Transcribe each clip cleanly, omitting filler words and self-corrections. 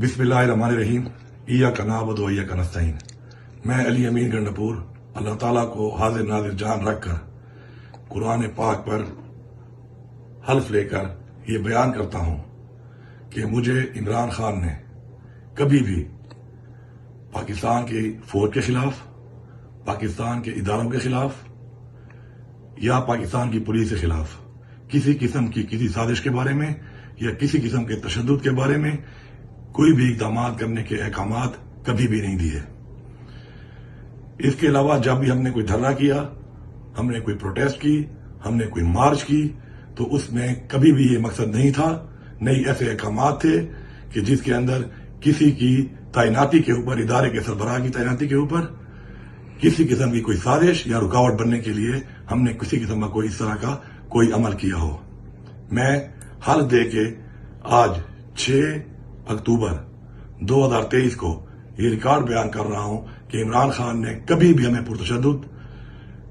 بسم اللہ الرحمن الرحیم ایاک نعبد و ایاک نستعین۔ میں علی امین گنڈپور اللہ تعالیٰ کو حاضر ناظر جان رکھ کر قرآن پاک پر حلف لے کر یہ بیان کرتا ہوں کہ مجھے عمران خان نے کبھی بھی پاکستان کی فوج کے خلاف، پاکستان کے اداروں کے خلاف یا پاکستان کی پولیس کے خلاف کسی قسم کی کسی سازش کے بارے میں یا کسی قسم کے تشدد کے بارے میں کوئی بھی اقدامات کرنے کے احکامات کبھی بھی نہیں دیے۔ اس کے علاوہ جب بھی ہم نے کوئی دھرنا کیا، ہم نے کوئی پروٹیسٹ کی، ہم نے کوئی مارچ کی، تو اس میں کبھی بھی یہ مقصد نہیں تھا، نہیں ایسے احکامات تھے کہ جس کے اندر کسی کی تعیناتی کے اوپر، ادارے کے سربراہ کی تعیناتی کے اوپر کسی قسم کی کوئی سازش یا رکاوٹ بننے کے لیے ہم نے کسی قسم کا کوئی اس طرح کا کوئی عمل کیا ہو۔ میں حلف دے کے آج 6 اکتوبر 2023 کو یہ ریکارڈ بیان کر رہا ہوں کہ عمران خان نے کبھی بھی ہمیں پرتشدد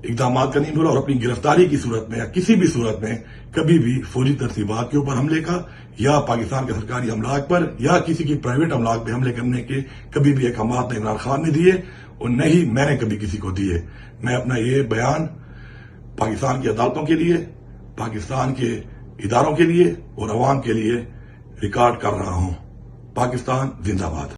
اقدامات کا نہیں بولا، اور اپنی گرفتاری کی صورت میں یا کسی بھی صورت میں کبھی بھی فوجی ترتیبات کے اوپر حملے کا یا پاکستان کے سرکاری املاک پر یا کسی کی پرائیویٹ املاک پہ حملے کرنے کے کبھی بھی احکامات نہ عمران خان نے دیے اور نہ ہی میں نے کبھی کسی کو دیے۔ میں اپنا یہ بیان پاکستان کی عدالتوں کے لیے، پاکستان کے اداروں کے لیے اور عوام کے لیے ریکارڈ کر رہا ہوں۔ پاکستان زندہ باد۔